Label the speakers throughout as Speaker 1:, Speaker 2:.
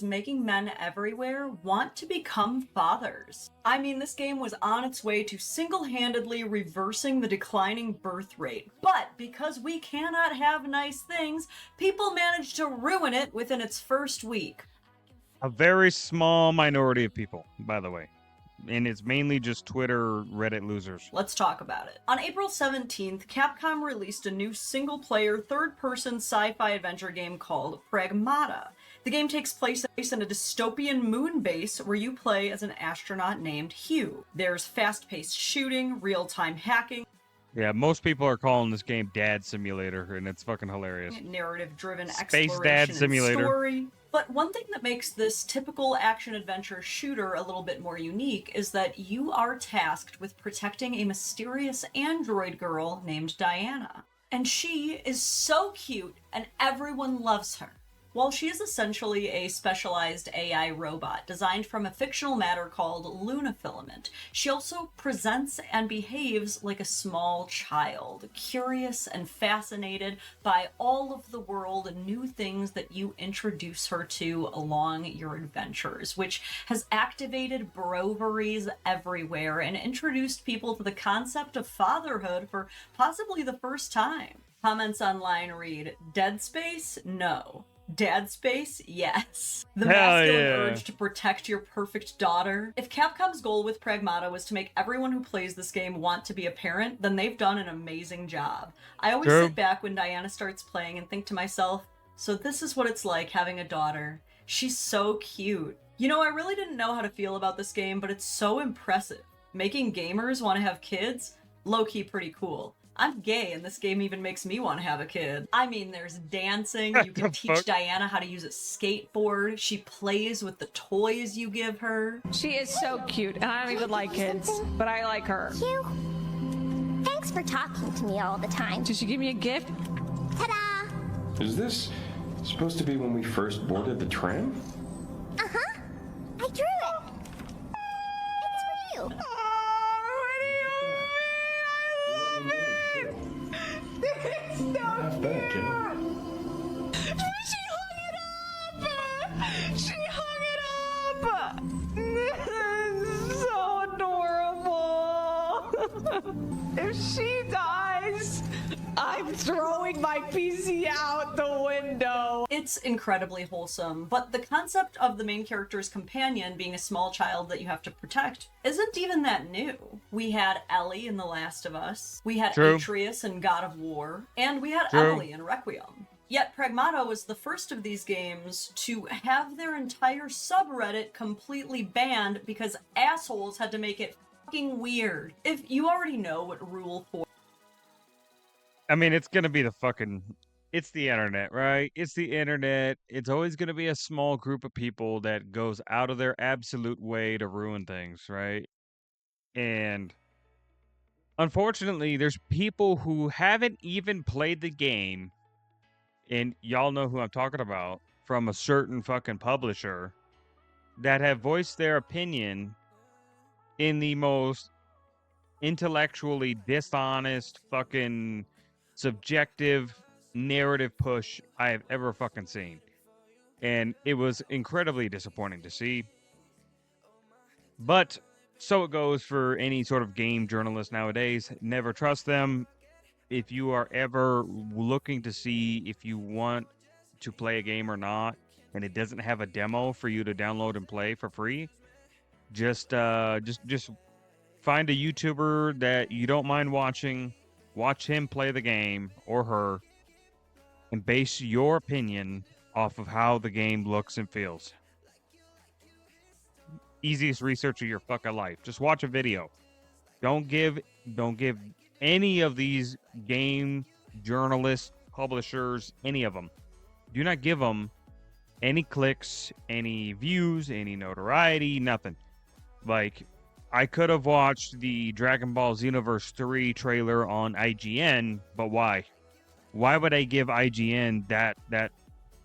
Speaker 1: making men everywhere want to become fathers. I mean, this game was on its way to single-handedly reversing the declining birth rate, but because we cannot have nice things, people managed to ruin it within its first week.
Speaker 2: A very small minority of people, by the way. And it's mainly just Twitter, Reddit losers.
Speaker 1: Let's talk about it. On April 17th, Capcom released a new single-player, third-person sci-fi adventure game called Pragmata. The game takes place in a dystopian moon base where you play as an astronaut named Hugh. There's fast-paced shooting, real-time hacking.
Speaker 2: Yeah, most people are calling this game Dad Simulator, and it's fucking hilarious.
Speaker 1: Narrative-driven
Speaker 2: Space
Speaker 1: exploration
Speaker 2: Dad
Speaker 1: and
Speaker 2: Simulator.
Speaker 1: story. But one thing that makes this typical action-adventure shooter a little bit more unique is that you are tasked with protecting a mysterious android girl named Diana. And she is so cute, and everyone loves her. While she is essentially a specialized AI robot designed from a fictional matter called Lunafilament, she also presents and behaves like a small child, curious and fascinated by all of the world and new things that you introduce her to along your adventures, which has activated broveries everywhere and introduced people to the concept of fatherhood for possibly the first time. Comments online read, "Dead Space? No. Dad space? Yes. The masculine urge to protect your perfect daughter. If Capcom's goal with Pragmata was to make everyone who plays this game want to be a parent, then they've done an amazing job. I always sit back when Diana starts playing and think to myself, so this is what it's like having a daughter. She's so cute. You know, I really didn't know how to feel about this game, but it's so impressive. Making gamers want to have kids? Low-key pretty cool. I'm gay, and this game even makes me want to have a kid. I mean, there's dancing, you can teach Diana how to use a skateboard, she plays with the toys you give her.
Speaker 3: She is so cute, and I don't even like kids, but I like her.
Speaker 4: Hugh, thanks for talking to me all the time.
Speaker 3: Did she give me a gift?
Speaker 4: Ta-da!
Speaker 5: Is this supposed to be when we first boarded the tram?
Speaker 4: Uh-huh. I drew it. It's for you.
Speaker 3: She hung it up! So adorable! If she dies, I'm throwing my PC out the window.
Speaker 1: It's incredibly wholesome, but the concept of the main character's companion being a small child that you have to protect isn't even that new. We had Ellie in The Last of Us, we had Atreus in God of War, and we had Emily in Requiem. Yet Pragmata was the first of these games to have their entire subreddit completely banned because assholes had to make it fucking weird. If you already know what Rule 4...
Speaker 2: I mean, it's gonna be it's the internet, right? It's the internet. It's always gonna be a small group of people that goes out of their absolute way to ruin things, right? And unfortunately, there's people who haven't even played the game, and y'all know who I'm talking about, from a certain fucking publisher, that have voiced their opinion in the most intellectually dishonest, fucking subjective narrative push I have ever fucking seen. And it was incredibly disappointing to see. But so it goes for any sort of game journalist nowadays. Never trust them. If you are ever looking to see if you want to play a game or not, and it doesn't have a demo for you to download and play for free, just find a YouTuber that you don't mind watching, watch him play the game or her, and base your opinion off of how the game looks and feels. Easiest research of your fucking life. Just watch a video. Don't give any of these game journalists, publishers, any of them. Do not give them any clicks, any views, any notoriety, nothing. Like, I could have watched the Dragon Ball Xenoverse 3 trailer on IGN, but why? Why would I give IGN that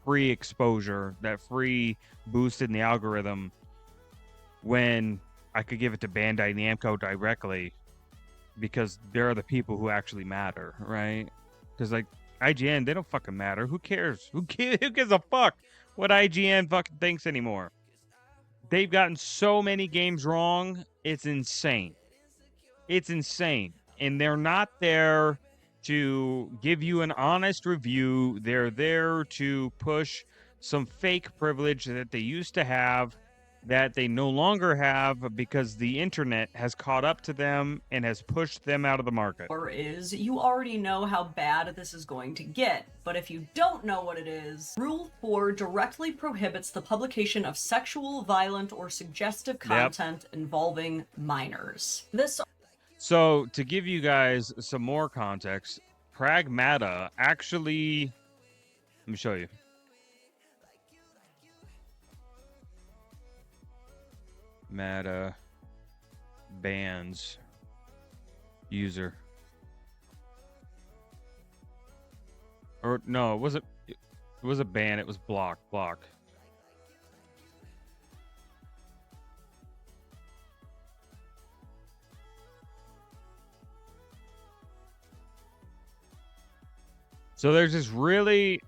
Speaker 2: free exposure, that free boost in the algorithm, when I could give it to Bandai Namco directly? Because they're the people who actually matter, right? Because, like, IGN, they don't fucking matter. Who cares? Who gives a fuck what IGN fucking thinks anymore. They've gotten so many games wrong. It's insane. It's insane. And they're not there to give you an honest review. They're there to push some fake privilege that they used to have that they no longer have because the internet has caught up to them and has pushed them out of the market.
Speaker 1: Or is you already know how bad this is going to get, but if you don't know what it is, Rule 4 directly prohibits the publication of sexual, violent, or suggestive content involving minors.
Speaker 2: So, to give you guys some more context, Pragmata actually... Let me show you. Meta bans user. Or no, it was a ban, it was block. So there's this really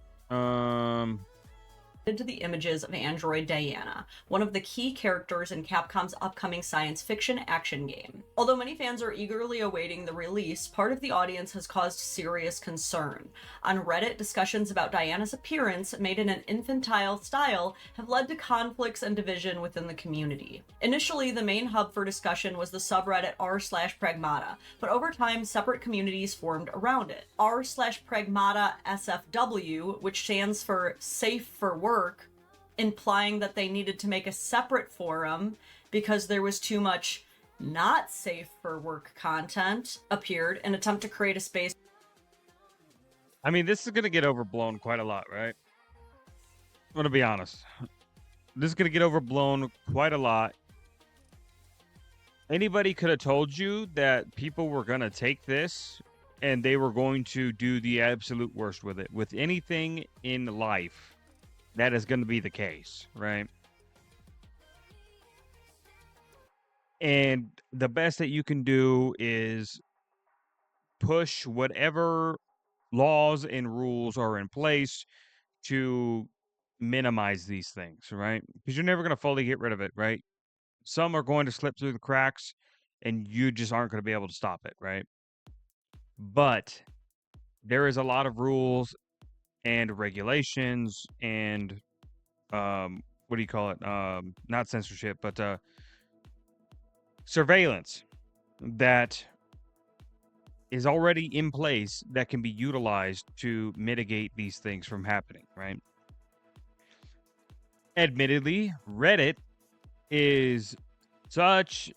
Speaker 1: into the images of android Diana, one of the key characters in Capcom's upcoming science fiction action game. Although many fans are eagerly awaiting the release, part of the audience has caused serious concern. On Reddit, discussions about Diana's appearance, made in an infantile style, have led to conflicts and division within the community. Initially, the main hub for discussion was the subreddit r/Pragmata, but over time, separate communities formed around it. r/Pragmata SFW, which stands for Safe for Work, implying that they needed to make a separate forum because there was too much not safe for work content, appeared in an attempt to create a space.
Speaker 2: I mean, this is going to get overblown quite a lot, right? I'm going to be honest. This is going to get overblown quite a lot. Anybody could have told you that people were going to take this and they were going to do the absolute worst with it. With anything in life, that is going to be the case, right? And the best that you can do is push whatever laws and rules are in place to minimize these things, right? Because you're never going to fully get rid of it, right? Some are going to slip through the cracks and you just aren't going to be able to stop it, right? But there is a lot of rules and regulations and what do you call it? Not censorship, but surveillance that is already in place that can be utilized to mitigate these things from happening, right? Admittedly, Reddit is such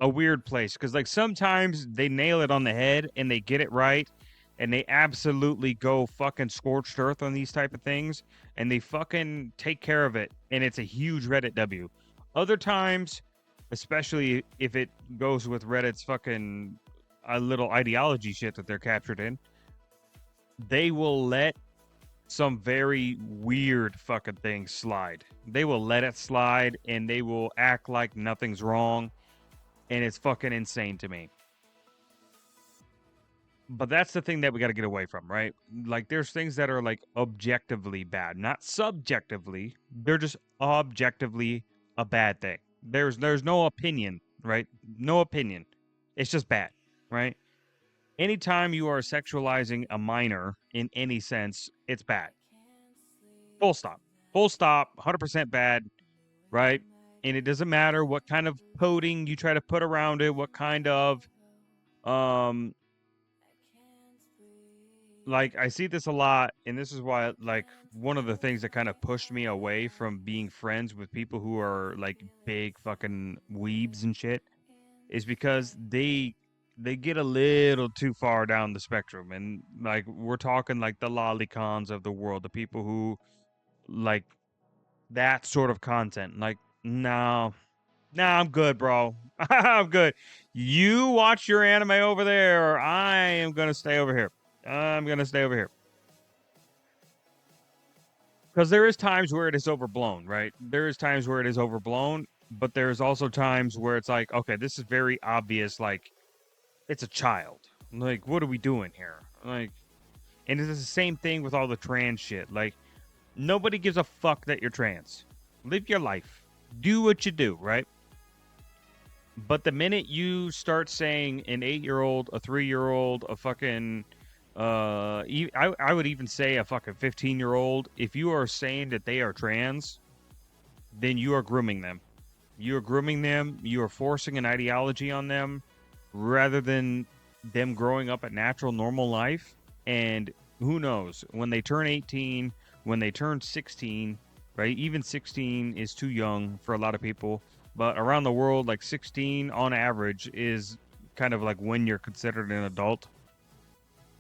Speaker 2: a weird place because, like, sometimes they nail it on the head and they get it right and they absolutely go fucking scorched earth on these type of things and they fucking take care of it and it's a huge Reddit W. Other times, especially if it goes with Reddit's fucking little ideology shit that they're captured in, they will let some very weird fucking things slide. They will let it slide and they will act like nothing's wrong, and it's fucking insane to me. But that's the thing that we got to get away from, right? Like, there's things that are like objectively bad, not subjectively. They're just objectively a bad thing. There's no opinion, right? No opinion. It's just bad, right? Anytime you are sexualizing a minor in any sense, it's bad. Full stop. Full stop. 100% bad, right? And it doesn't matter what kind of coding you try to put around it, what kind of like, I see this a lot, and this is why, like, one of the things that kind of pushed me away from being friends with people who are like big fucking weebs and shit is because they get a little too far down the spectrum, and like we're talking like the lolicons of the world, the people who like that sort of content. Like, no, I'm good, bro. I'm good. You watch your anime over there, or I am gonna stay over here. I'm gonna stay over here. Because there is times where it is overblown, right? There is times where it is overblown, but there's also times where it's like, okay, this is very obvious, like, it's a child. Like, what are we doing here? Like, and it's the same thing with all the trans shit. Like, Nobody gives a fuck that you're trans. Live your life. Do what you do, right? But the minute you start saying an 8-year-old, a 3-year-old, a fucking, I would even say a fucking 15-year-old, if you are saying that they are trans, then you are grooming them. You are grooming them. You are forcing an ideology on them rather than them growing up a natural, normal life. And who knows, when they turn 18, when they turn 16, right? Even 16 is too young for a lot of people. But around the world, like 16 on average is kind of like when you're considered an adult.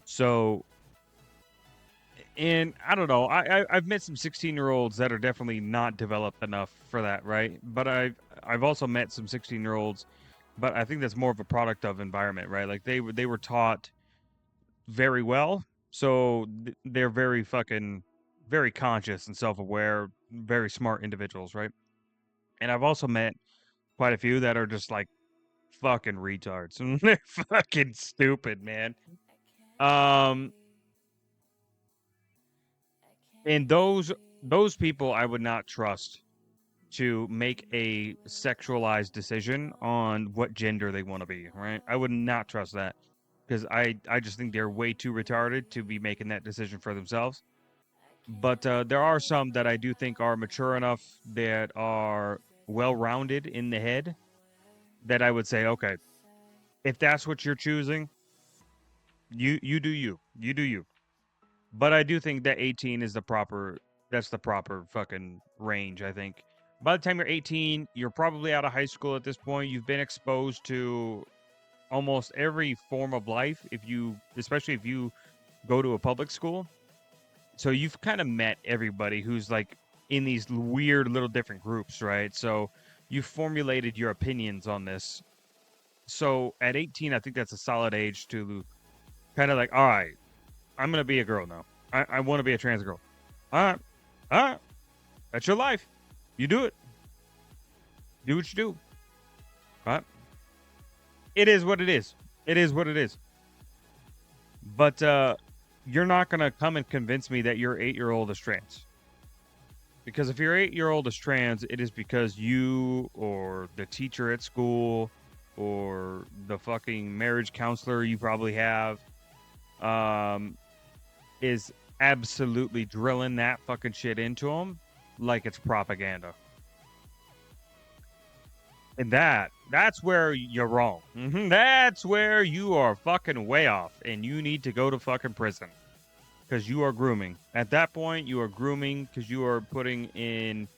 Speaker 2: So, and I don't know, I've met some 16-year-olds that are definitely not developed enough for that, right? But I've also met some 16-year-olds, but I think that's more of a product of environment, right? Like they were taught very well, so they're very fucking very conscious and self-aware, very smart individuals, right? And I've also met quite a few that are just like fucking retards. They're fucking stupid, man. And those people I would not trust to make a sexualized decision on what gender they want to be, right? I would not trust that because I just think they're way too retarded to be making that decision for themselves. But there are some that I do think are mature enough, that are well-rounded in the head, that I would say, okay, if that's what you're choosing, you do you. You do you. But I do think that 18 is that's the proper fucking range, I think. By the time you're 18, you're probably out of high school at this point. You've been exposed to almost every form of life, especially if you go to a public school. So you've kind of met everybody who's like in these weird little different groups, right? So you've formulated your opinions on this. So at 18, I think that's a solid age to kind of like, all right, I'm going to be a girl now. I want to be a trans girl. All right. All right. That's your life. You do it. Do what you do. All right. It is what it is. It is what it is. But you're not going to come and convince me that your 8-year-old is trans. Because if your 8-year-old is trans, it is because you or the teacher at school or the fucking marriage counselor you probably have is absolutely drilling that fucking shit into them like it's propaganda. And that's where you're wrong. That's where you are fucking way off, and you need to go to fucking prison because you are grooming. At that point, you are grooming because you are putting in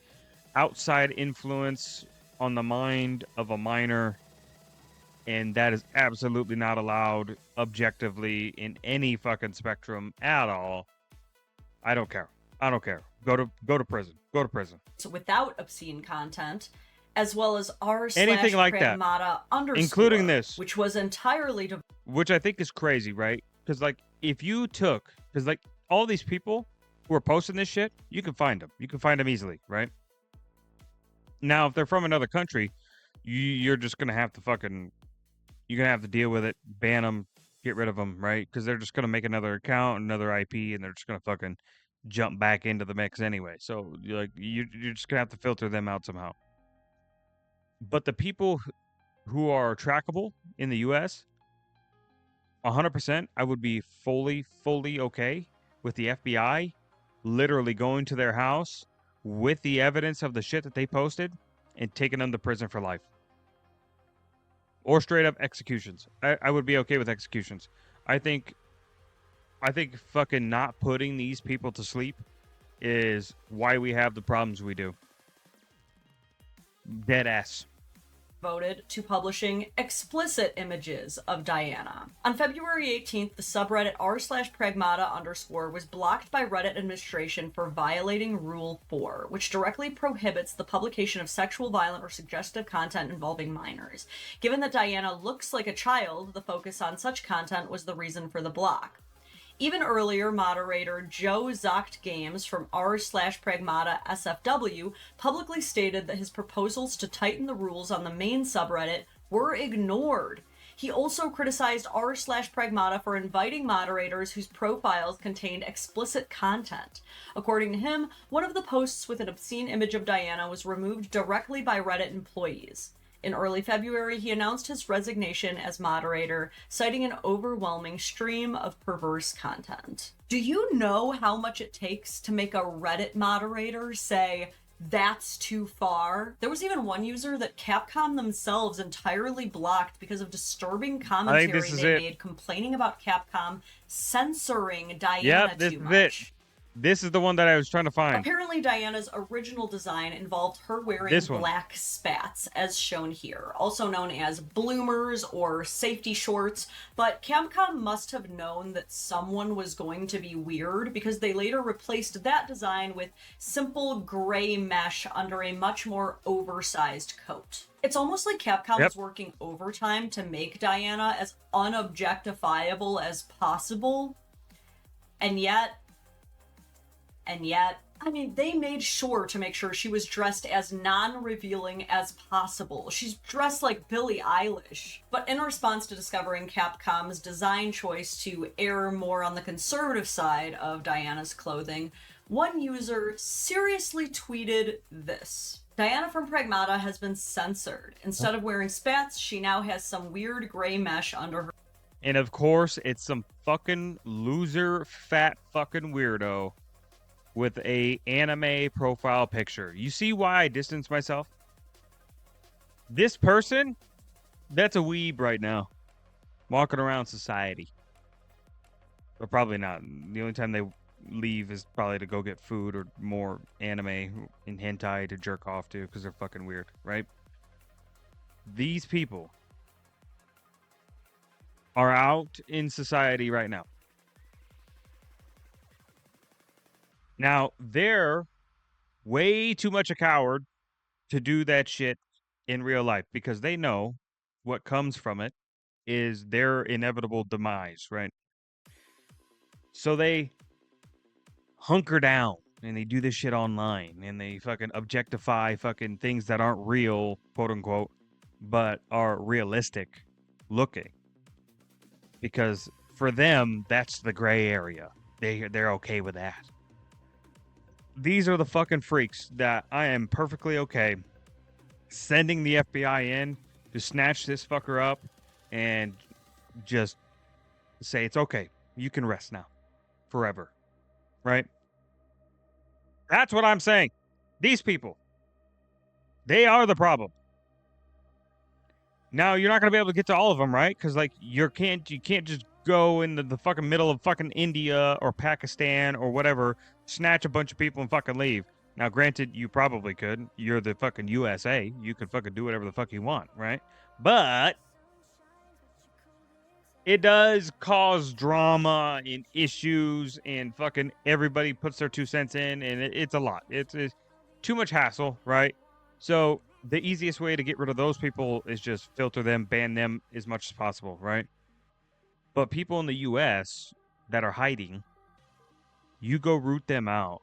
Speaker 2: outside influence on the mind of a minor, and that is absolutely not allowed objectively in any fucking spectrum at all. I don't care. I don't care. Go to prison. Go to prison.
Speaker 1: So without obscene content, as well as
Speaker 2: Anything like that,
Speaker 1: r/Pragmata _
Speaker 2: including this,
Speaker 1: which was entirely
Speaker 2: which I think is crazy, right? Because like if you took, because like all these people who are posting this shit, you can find them. You can find them easily, right? Now, if they're from another country, you're just gonna have to fucking, you're gonna have to deal with it, ban them, get rid of them, right? Because they're just gonna make another account, another IP, and they're just gonna fucking jump back into the mix anyway. So you're just gonna have to filter them out somehow. But the people who are trackable in the U.S., 100%, I would be fully okay with the FBI literally going to their house with the evidence of the shit that they posted and taking them to prison for life. Or straight up executions. I would be okay with executions. I think fucking not putting these people to sleep is why we have the problems we do. Dead ass.
Speaker 1: Voted to publishing explicit images of Diana. On February 18th, the subreddit r/Pragmata_ was blocked by Reddit administration for violating Rule 4, which directly prohibits the publication of sexual, violent, or suggestive content involving minors. Given that Diana looks like a child, the focus on such content was the reason for the block. Even earlier, moderator Joe Zocht Games from r/Pragmata SFW publicly stated that his proposals to tighten the rules on the main subreddit were ignored. He also criticized r/Pragmata for inviting moderators whose profiles contained explicit content. According to him, one of the posts with an obscene image of Diana was removed directly by Reddit employees. In early February, he announced his resignation as moderator, citing an overwhelming stream of perverse content. Do you know how much it takes to make a Reddit moderator say, "That's too far"? There was even one user that Capcom themselves entirely blocked because of disturbing commentary they made complaining about Capcom censoring Diana too much.
Speaker 2: This is the one that I was trying to find.
Speaker 1: Apparently, Diana's original design involved her wearing black spats, as shown here, also known as bloomers or safety shorts, but Capcom must have known that someone was going to be weird because they later replaced that design with simple gray mesh under a much more oversized coat. It's almost like Capcom was working overtime to make Diana as unobjectifiable as possible, and yet, I mean, they made sure to make sure she was dressed as non-revealing as possible. She's dressed like Billie Eilish. But in response to discovering Capcom's design choice to err more on the conservative side of Diana's clothing, one user seriously tweeted this: "Diana from Pragmata has been censored. Instead of wearing spats, she now has some weird gray mesh under her."
Speaker 2: And of course, it's some fucking loser, fat fucking weirdo with a anime profile picture. You see why I distance myself? This person, that's a weeb right now, walking around society. But probably not. The only time they leave is probably to go get food or more anime and hentai to jerk off to because they're fucking weird, right? These people are out in society right now. Now, they're way too much a coward to do that shit in real life because they know what comes from it is their inevitable demise, right? So they hunker down and they do this shit online and they fucking objectify fucking things that aren't real, quote unquote, but are realistic looking. Because for them, that's the gray area. They're okay with that. These are the fucking freaks that I am perfectly okay sending the FBI in to snatch this fucker up and just say, it's okay. You can rest now. Forever. Right? That's what I'm saying. These people. They are the problem. Now, you're not going to be able to get to all of them, right? Because, like, you can't just go into the fucking middle of fucking India or Pakistan or whatever, snatch a bunch of people and fucking leave. Now, granted, you probably could. You're the fucking USA. You could fucking do whatever the fuck you want, right? But it does cause drama and issues and fucking everybody puts their 2 cents in and it's a lot. It's too much hassle, right? So the easiest way to get rid of those people is just filter them, ban them as much as possible, right? But people in the US that are hiding, you go root them out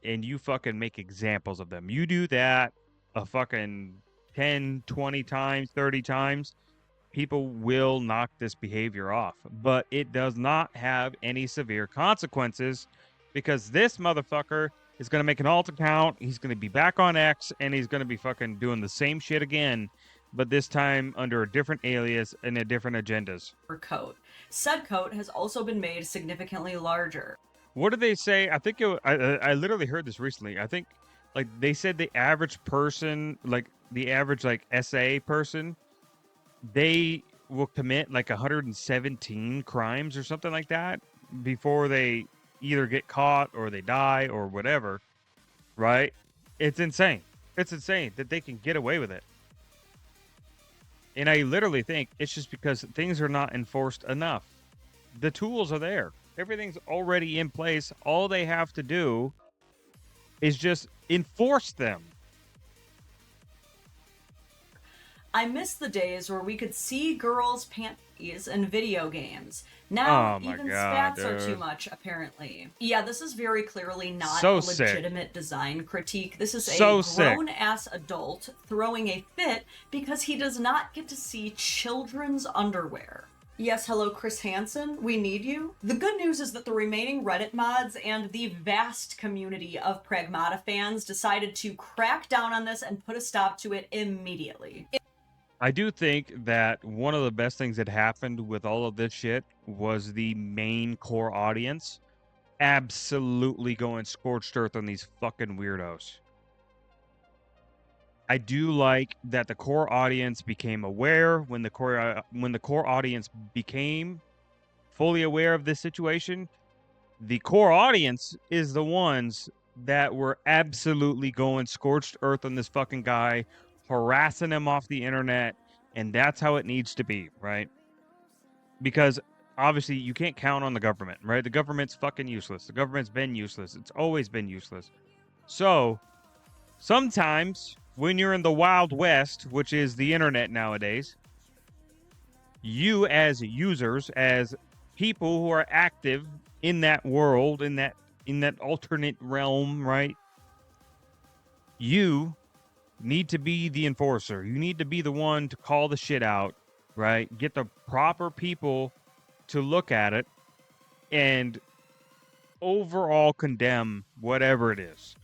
Speaker 2: and you fucking make examples of them. You do that a fucking 10, 20 times, 30 times, people will knock this behavior off. But it does not have any severe consequences because this motherfucker is going to make an alt account. He's going to be back on X and he's going to be fucking doing the same shit again, but this time under a different alias and a different agendas.
Speaker 1: Coat. Said coat has also been made significantly larger.
Speaker 2: What did they say? I think I literally heard this recently. I think like they said the average person, like the average like SA person, they will commit like 117 crimes or something like that before they either get caught or they die or whatever, right? It's insane. It's insane that they can get away with it. And I literally think it's just because things are not enforced enough. The tools are there. Everything's already in place. All they have to do is just enforce them.
Speaker 1: I miss the days where we could see girls' panties in video games. Now,
Speaker 2: Oh my
Speaker 1: even
Speaker 2: god,
Speaker 1: spats are too
Speaker 2: dude.
Speaker 1: much, apparently. Yeah, this is very clearly not a
Speaker 2: So sick.
Speaker 1: legitimate design critique. This is a
Speaker 2: So sick.
Speaker 1: grown-ass adult throwing a fit because he does not get to see children's underwear. Yes, hello, Chris Hansen. We need you. The good news is that the remaining Reddit mods and the vast community of Pragmata fans decided to crack down on this and put a stop to it immediately.
Speaker 2: I do think that one of the best things that happened with all of this shit was the main core audience absolutely going scorched earth on these fucking weirdos. I do like that the core audience became aware when the core audience became fully aware of this situation. The core audience is the ones that were absolutely going scorched earth on this fucking guy, harassing him off the internet, and that's how it needs to be, right? Because obviously you can't count on the government, right? The government's fucking useless. The government's been useless. It's always been useless. So sometimes when you're in the Wild West, which is the internet nowadays, you as users, as people who are active in that world, in that alternate realm, right? You need to be the enforcer. You need to be the one to call the shit out, right? Get the proper people to look at it and overall condemn whatever it is,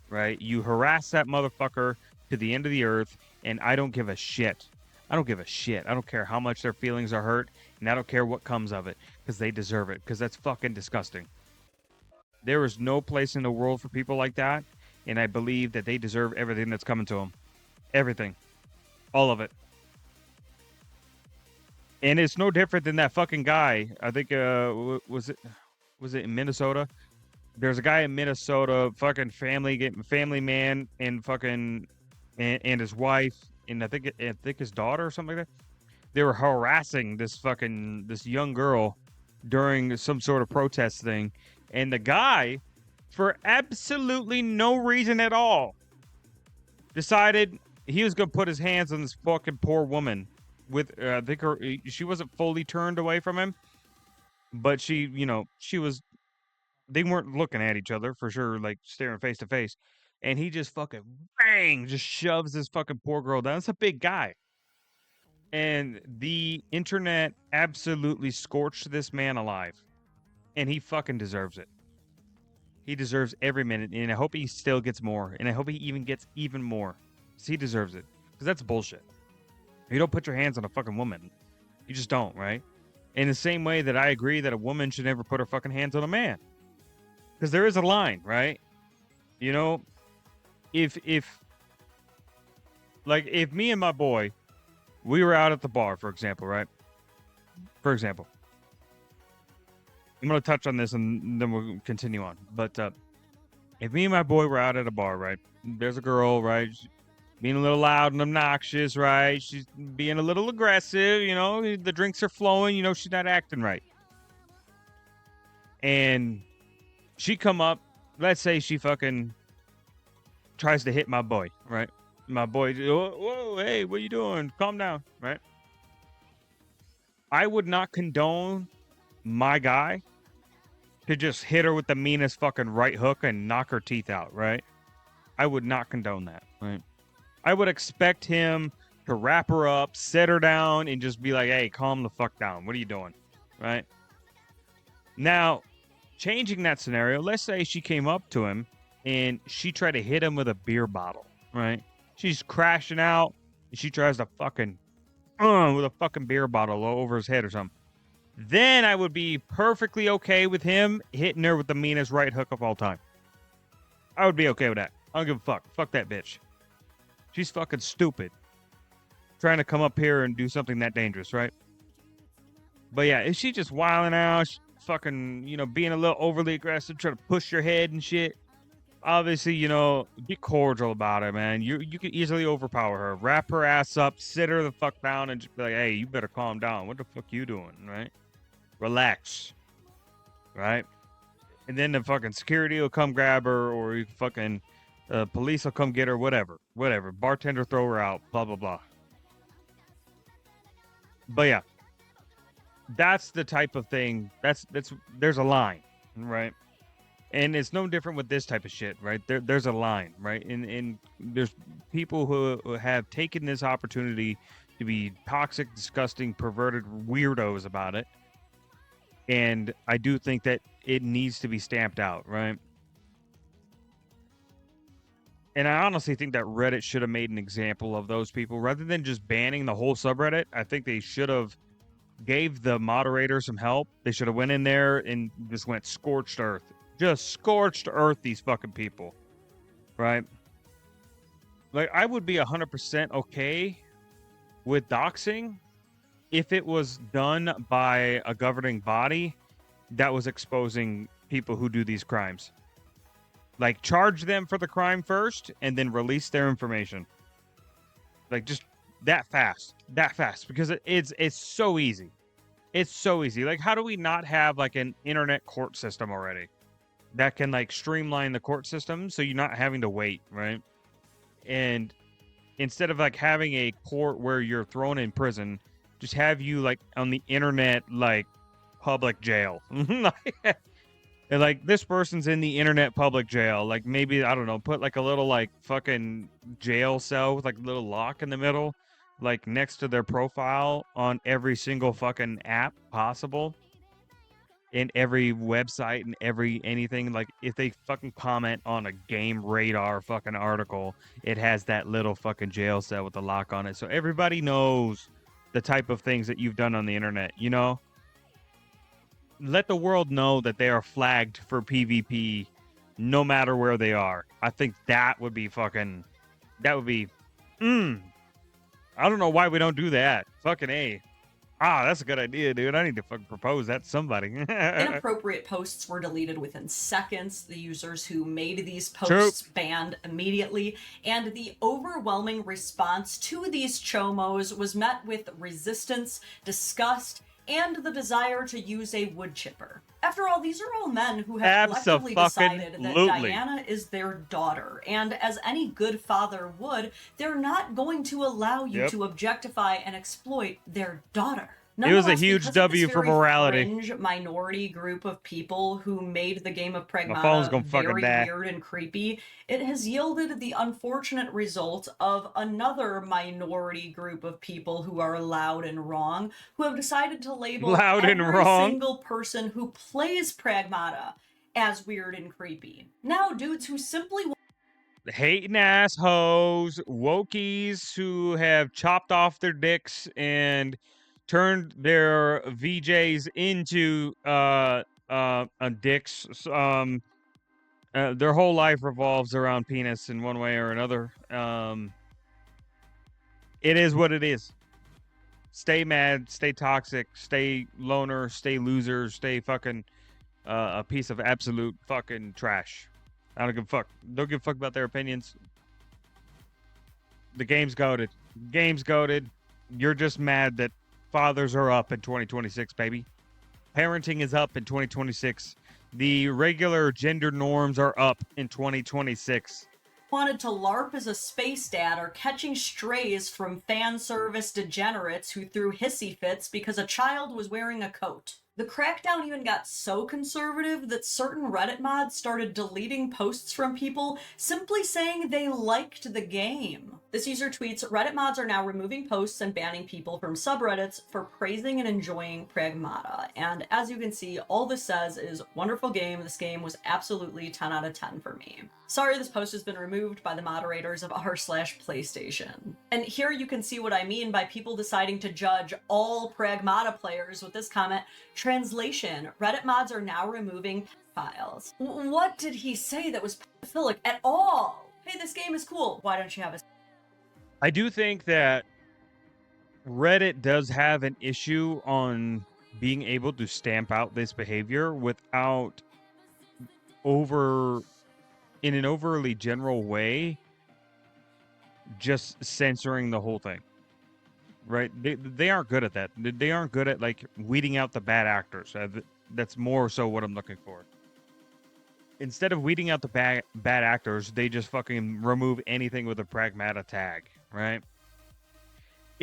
Speaker 2: right? You harass that motherfucker to the end of the earth, and I don't give a shit. I don't give a shit. I don't care how much their feelings are hurt, and I don't care what comes of it, because they deserve it, because that's fucking disgusting. There is no place in the world for people like that, and I believe that they deserve everything that's coming to them. Everything. All of it. And it's no different than that fucking guy. I think, was it in Minnesota? There's a guy in Minnesota, fucking family man, and fucking and his wife, and I think his daughter or something like that. They were harassing this young girl during some sort of protest thing, and the guy, for absolutely no reason at all, decided he was gonna put his hands on this fucking poor woman. With I think she wasn't fully turned away from him, but she was. They weren't looking at each other for sure, like staring face to face. And he just fucking bang, just shoves this fucking poor girl down. It's a big guy. And the internet absolutely scorched this man alive. And he fucking deserves it. He deserves every minute. And I hope he still gets more. And I hope he even gets even more. Because he deserves it. Because that's bullshit. You don't put your hands on a fucking woman. You just don't, right? In the same way that I agree that a woman should never put her fucking hands on a man. Because there is a line, right? You know, if me and my boy, we were out at the bar, for example, right? For example, I'm going to touch on this and then we'll continue on. But if me and my boy were out at a bar, right? There's a girl, right? She's being a little loud and obnoxious, right? She's being a little aggressive, you know? The drinks are flowing, you know? She's not acting right. And she come up, let's say she fucking tries to hit my boy, right? My boy, whoa, hey, what you doing? Calm down, right? I would not condone my guy to just hit her with the meanest fucking right hook and knock her teeth out, right? I would not condone that, right? I would expect him to wrap her up, set her down, and just be like, hey, calm the fuck down. What are you doing, right? Now, changing that scenario, let's say she came up to him and she tried to hit him with a beer bottle, right? She's crashing out and she tries to fucking with a fucking beer bottle over his head or something. Then I would be perfectly okay with him hitting her with the meanest right hook of all time. I would be okay with that. I don't give a fuck. Fuck that bitch. She's fucking stupid. Trying to come up here and do something that dangerous, right? But yeah, is she just wilding out? Fucking, being a little overly aggressive, trying to push your head and shit. Obviously, be cordial about it, man. You could easily overpower her, wrap her ass up, sit her the fuck down, and just be like, hey, you better calm down. What the fuck you doing, right? Relax, right? And then the fucking security will come grab her, or you fucking police will come get her, whatever. Bartender throw her out, blah, blah, blah. But yeah, that's the type of thing. That's there's a line, right? And it's no different with this type of shit, right? There's a line, right? And there's people who have taken this opportunity to be toxic, disgusting, perverted weirdos about it. And I do think that it needs to be stamped out, right? And I honestly think that Reddit should have made an example of those people rather than just banning the whole subreddit. I think they should have gave the moderator some help. They should have went in there and just went scorched earth. Just scorched earth these fucking people. Right? Like I would be 100% okay with doxing if it was done by a governing body that was exposing people who do these crimes. Like charge them for the crime first and then release their information. Like just that fast because it's so easy. It's so easy. Like how do we not have like an internet court system already that can like streamline the court system so you're not having to wait, right? And instead of like having a court where you're thrown in prison, just have you like on the internet like public jail. And like this person's in the internet public jail. Like maybe I don't know, put like a little like fucking jail cell with like a little lock in the middle, like next to their profile on every single fucking app possible, in every website and every anything. Like if they fucking comment on a Game Radar fucking article, it has that little fucking jail cell with the lock on it, so everybody knows the type of things that you've done on the internet. You know. Let the world know that they are flagged for PvP no matter where they are. I think that would be fucking... That would be... I don't know why we don't do that. Fucking A. That's a good idea, dude. I need to fucking propose that to somebody.
Speaker 1: Inappropriate posts were deleted within seconds. The users who made these posts banned immediately. And the overwhelming response to these chomos was met with resistance, disgust, and the desire to use a wood chipper. After all, these are all men who have collectively decided that Diana is their daughter, and as any good father would, they're not going to allow you to objectify and exploit their daughter.
Speaker 2: It was a huge W for morality.
Speaker 1: Fringe minority group of people who made the game of Pragmata very weird and creepy, it has yielded the unfortunate result of another minority group of people who are loud and wrong, who have decided to label every single person who plays Pragmata as weird and creepy. Now, dudes who simply
Speaker 2: hating assholes, wokies who have chopped off their dicks and turned their VJs into dicks. Their whole life revolves around penis in one way or another. It is what it is. Stay mad, stay toxic, stay loner, stay loser, stay fucking a piece of absolute fucking trash. I don't give a fuck. Don't give a fuck about their opinions. The game's goated. Game's goated. You're just mad that fathers are up in 2026, baby. Parenting is up in 2026. The regular gender norms are up in 2026.
Speaker 1: Wanted to LARP as a space dad or catching strays from fan service degenerates who threw hissy fits because a child was wearing a coat. The crackdown even got so conservative that certain Reddit mods started deleting posts from people simply saying they liked the game. This user tweets, Reddit mods are now removing posts and banning people from subreddits for praising and enjoying Pragmata. And as you can see, all this says is, wonderful game, this game was absolutely 10 out of 10 for me. Sorry this post has been removed by the moderators of r/PlayStation. And here you can see what I mean by people deciding to judge all Pragmata players with this comment. Translation, Reddit mods are now removing files. What did he say that was pedophilic at all? Hey, this game is cool. Why don't you have a...
Speaker 2: I do think that Reddit does have an issue on being able to stamp out this behavior without in an overly general way, just censoring the whole thing. Right? They aren't good at that. They aren't good at like weeding out the bad actors. That's more so what I'm looking for. Instead of weeding out the bad actors, they just fucking remove anything with a Pragmata tag, right?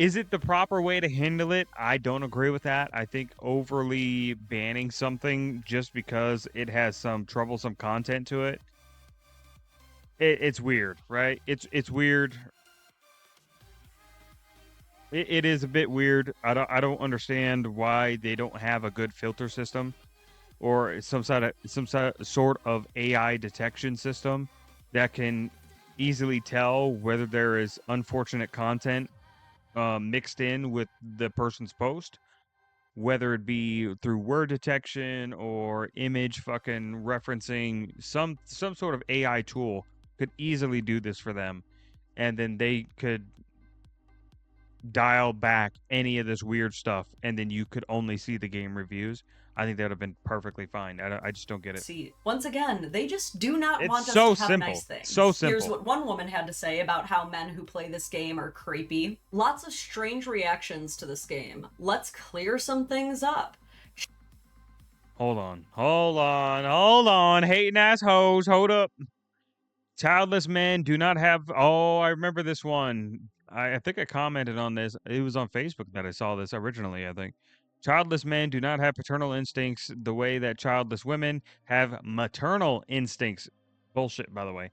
Speaker 2: Is it the proper way to handle it? I don't agree with that. I think overly banning something just because it has some troublesome content to it, it's weird, right? It's weird. It is a bit weird. I don't understand why they don't have a good filter system or some sort of AI detection system that can easily tell whether there is unfortunate content mixed in with the person's post, whether it be through word detection or image fucking referencing. Some sort of AI tool could easily do this for them, and then they could dial back any of this weird stuff, and then you could only see the game reviews. I think that would have been perfectly fine. I just don't get it.
Speaker 1: See, once again, they just do not
Speaker 2: It's
Speaker 1: want us
Speaker 2: so
Speaker 1: to have
Speaker 2: simple.
Speaker 1: nice things.
Speaker 2: So simple.
Speaker 1: Here's what one woman had to say about how men who play this game are creepy. Lots of strange reactions to this game. Let's clear some things up.
Speaker 2: Hold on. Hating ass hoes, hold up. Childless men do not have. Oh, I remember this one. I think I commented on this. It was on Facebook that I saw this originally, I think. Childless men do not have paternal instincts the way that childless women have maternal instincts. Bullshit, by the way.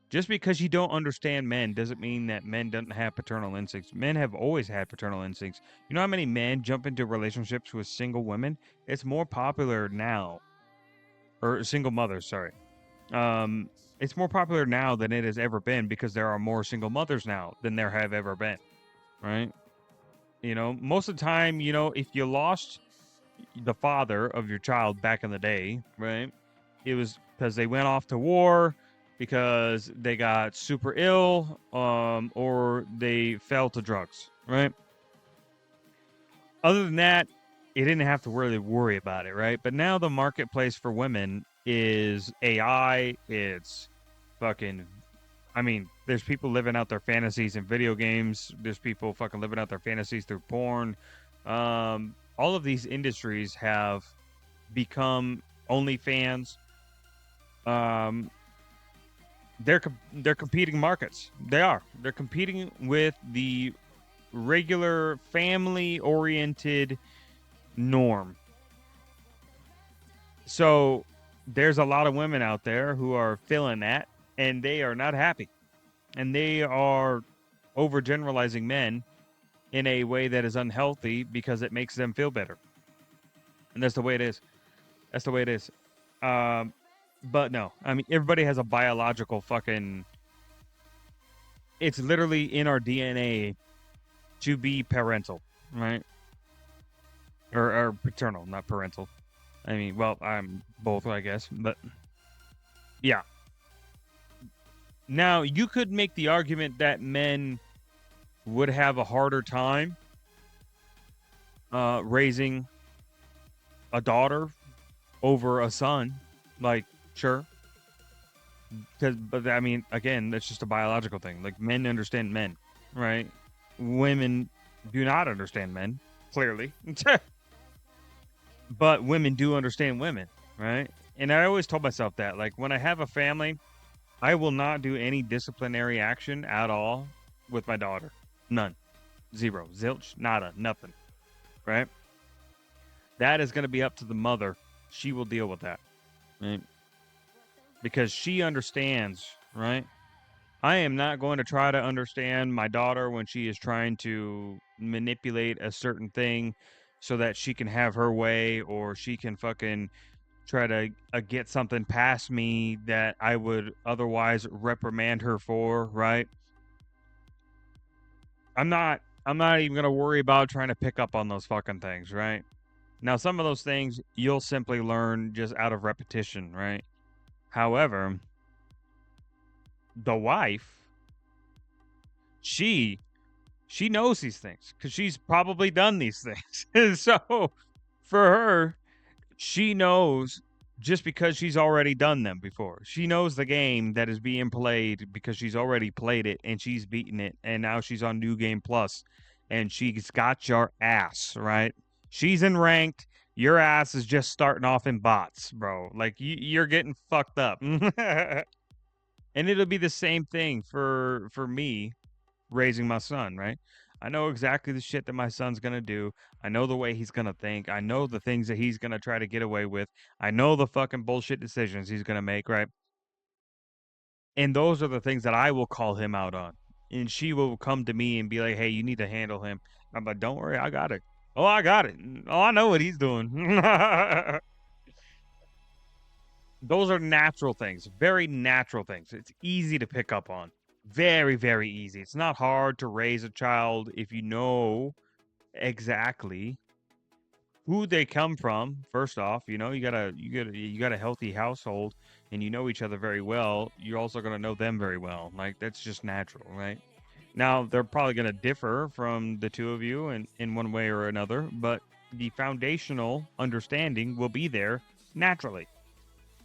Speaker 2: Just because you don't understand men doesn't mean that men don't have paternal instincts. Men have always had paternal instincts. You know how many men jump into relationships with single women? It's more popular now. Or single mothers, sorry. It's more popular now than it has ever been because there are more single mothers now than there have ever been, right? You know, most of the time, you know, if you lost the father of your child back in the day, right? It was because they went off to war, because they got super ill, or they fell to drugs, right? Other than that, you didn't have to really worry about it, right? But now the marketplace for women is AI. It's fucking. I mean, there's people living out their fantasies in video games. There's people fucking living out their fantasies through porn. All of these industries have become OnlyFans. They're competing markets. They are. They're competing with the regular family-oriented norm. So there's a lot of women out there who are feeling that, and they are not happy, and they are overgeneralizing men in a way that is unhealthy because it makes them feel better, and that's the way it is. That's the way it is. But no, I mean, everybody has a biological fucking. It's literally in our DNA to be parental, right? Or paternal, not parental. I mean, well, I'm both, I guess, but yeah. Now, you could make the argument that men would have a harder time raising a daughter over a son. Like, sure. But I mean, again, that's just a biological thing. Like, men understand men, right? Women do not understand men, clearly. But women do understand women, right? And I always told myself that, like, when I have a family, I will not do any disciplinary action at all with my daughter. None. Zero. Zilch. Nada. Nothing. Right? That is going to be up to the mother. She will deal with that. Right? Because she understands, right? I am not going to try to understand my daughter when she is trying to manipulate a certain thing so that she can have her way, or she can fucking try to get something past me that I would otherwise reprimand her for, right? I'm not even going to worry about trying to pick up on those fucking things, right? Now, some of those things you'll simply learn just out of repetition, right? However, the wife, she knows these things because she's probably done these things. And so for her, she knows just because she's already done them before. She knows the game that is being played because she's already played it and she's beaten it. And now she's on New Game Plus and she's got your ass, right? She's in ranked. Your ass is just starting off in bots, bro. Like, you're getting fucked up. And it'll be the same thing for me raising my son, right? I know exactly the shit that my son's gonna do. I know the way he's gonna think. I know the things that he's gonna try to get away with. I know the fucking bullshit decisions he's gonna make, right? And those are the things that I will call him out on. And she will come to me and be like, "Hey, you need to handle him." I'm like, "Don't worry, I got it. Oh, I got it. Oh, I know what he's doing." Those are natural things, very natural things. It's easy to pick up on. Very, very easy. It's not hard to raise a child if you know exactly who they come from. First off, you got a healthy household and you know each other very well. You're also going to know them very well. Like that's just natural, right? Now, they're probably going to differ from the two of you in one way or another, but the foundational understanding will be there naturally,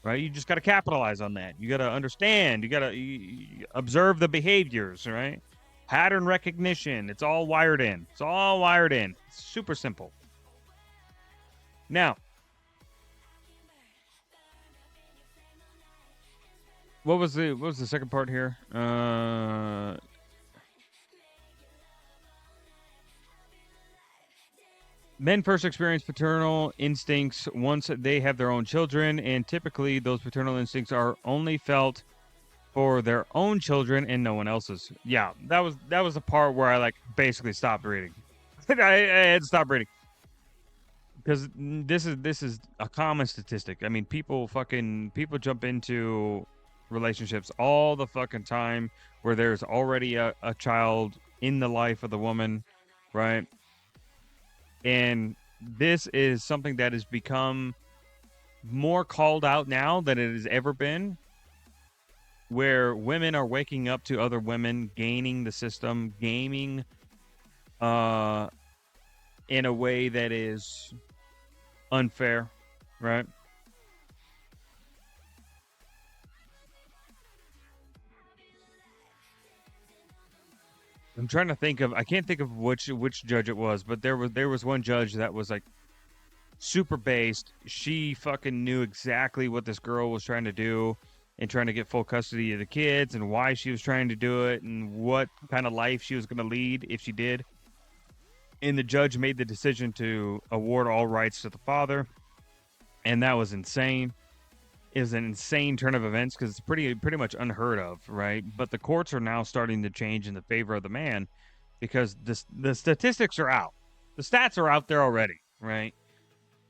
Speaker 2: right? You just got to capitalize on that. You got to understand. You got to observe the behaviors, right? Pattern recognition. It's all wired in. It's all wired in. It's super simple. Now, what was the second part here? Men first experience paternal instincts once they have their own children, and typically those paternal instincts are only felt for their own children and no one else's. Yeah, that was the part where I like basically stopped reading. I had to stop reading because this is a common statistic. I mean, people jump into relationships all the fucking time where there's already a child in the life of the woman, right? And this is something that has become more called out now than it has ever been, where women are waking up to other women, gaining the system, gaming uh, in a way that is unfair, right? I'm trying to think of, I can't think of which judge it was, but there was one judge that was like super based. She fucking knew exactly what this girl was trying to do and trying to get full custody of the kids and why she was trying to do it and what kind of life she was going to lead if she did. And the judge made the decision to award all rights to the father, and that was insane. It was an insane turn of events because it's pretty much unheard of, right? But the courts are now starting to change in the favor of the man because the statistics are out. The stats are out there already, right?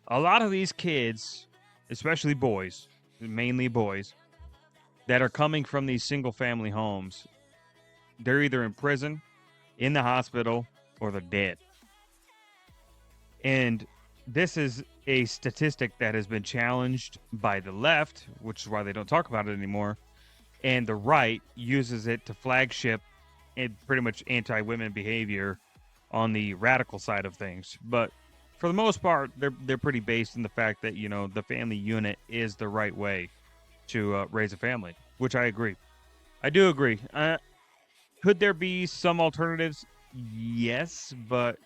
Speaker 2: A lot of these kids, especially boys, mainly boys, that are coming from these single family homes, they're either in prison, in the hospital, or they're dead. And this is a statistic that has been challenged by the left, which is why they don't talk about it anymore. And the right uses it to flagship and pretty much anti-women behavior on the radical side of things. But for the most part, they're pretty based in the fact that the family unit is the right way to raise a family, which I agree. I do agree. Could there be some alternatives? Yes, but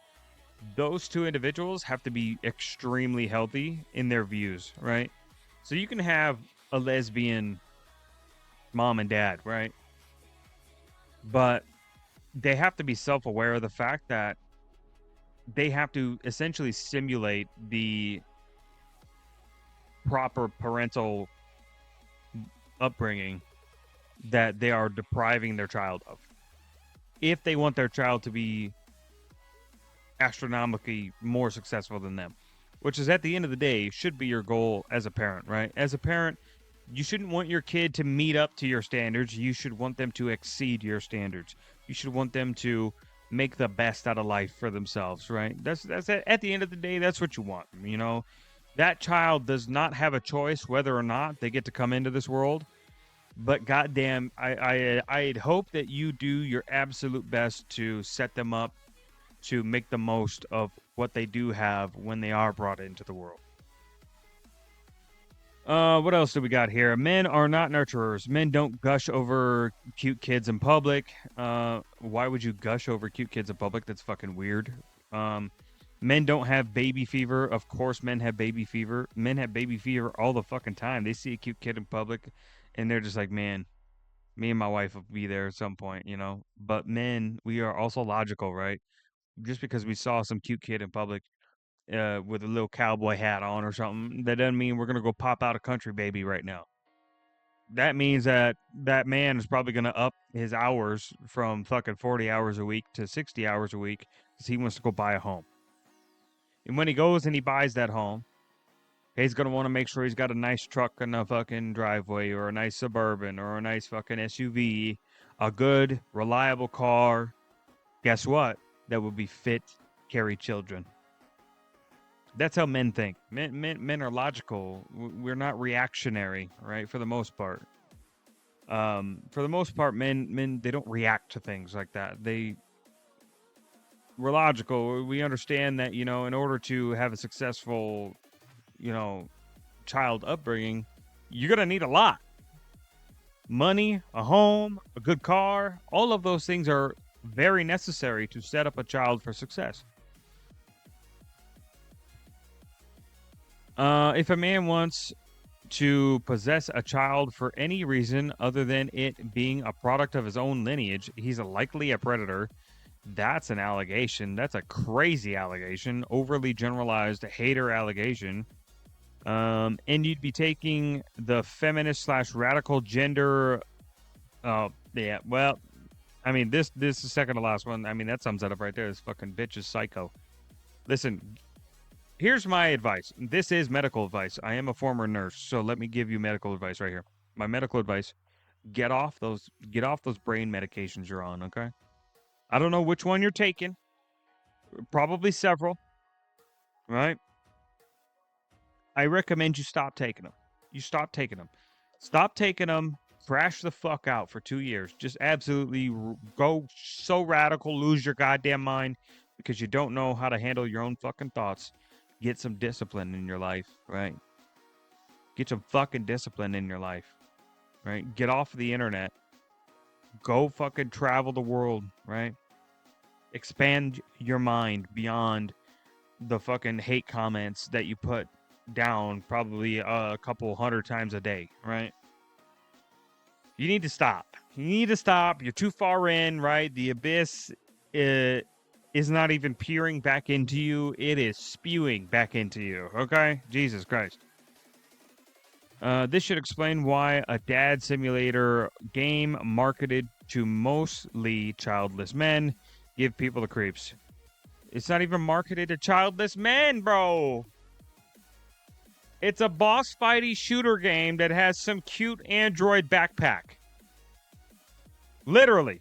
Speaker 2: those two individuals have to be extremely healthy in their views, right? So you can have a lesbian mom and dad, right? But they have to be self-aware of the fact that they have to essentially simulate the proper parental upbringing that they are depriving their child of. If they want their child to be astronomically more successful than them, which is at the end of the day should be your goal as a parent, right? As a parent, you shouldn't want your kid to meet up to your standards. You should want them to exceed your standards. You should want them to make the best out of life for themselves, right? That's at the end of the day, that's what you want. That child does not have a choice whether or not they get to come into this world. But goddamn, I'd hope that you do your absolute best to set them up to make the most of what they do have when they are brought into the world. What else do we got here? Men are not nurturers. Men don't gush over cute kids in public. Why would you gush over cute kids in public? That's fucking weird. Men don't have baby fever. Of course, men have baby fever. Men have baby fever all the fucking time. They see a cute kid in public, and they're just like, man, me and my wife will be there at some point, But men, we are also logical, right? just because we saw some cute kid in public with a little cowboy hat on or something, that doesn't mean we're gonna go pop out a country baby right now. That means that that man is probably gonna up his hours from fucking 40 hours a week to 60 hours a week because he wants to go buy a home. And when he goes and he buys that home, he's gonna want to make sure he's got a nice truck in the fucking driveway, or a nice Suburban, or a nice fucking SUV, a good, reliable car. Guess what? That would be fit to carry children. That's how men think. Men are logical. We're not reactionary, right? For the most part. For the most part, men they don't react to things like that. We're logical. We understand that, in order to have a successful, child upbringing, you're gonna need a lot. Money, a home, a good car, all of those things are very necessary to set up a child for success. If a man wants to possess a child for any reason other than it being a product of his own lineage, he's likely a predator. That's an allegation. That's a crazy allegation, overly generalized hater allegation. And you'd be taking the feminist / radical gender. Yeah. Well, I mean, this is second to last one. I mean, that sums it up right there. This fucking bitch is psycho. Listen, here's my advice. This is medical advice. I am a former nurse, so let me give you medical advice right here. My medical advice: get off those brain medications you're on. Okay. I don't know which one you're taking. Probably several. Right. I recommend you stop taking them. You stop taking them. Stop taking them. Crash the fuck out for 2 years. Just absolutely go so radical, lose your goddamn mind because you don't know how to handle your own fucking thoughts. Get some discipline in your life, right? Get some fucking discipline in your life, right? Get off the internet. Go fucking travel the world, right? Expand your mind beyond the fucking hate comments that you put down probably a couple hundred times a day, right? You need to stop. You're too far in, right? The abyss is not even peering back into you. It is spewing back into you, okay? Jesus Christ. This should explain why a dad simulator game marketed to mostly childless men give people the creeps. It's not even marketed to childless men, bro. It's a boss fighty shooter game that has some cute android backpack. Literally.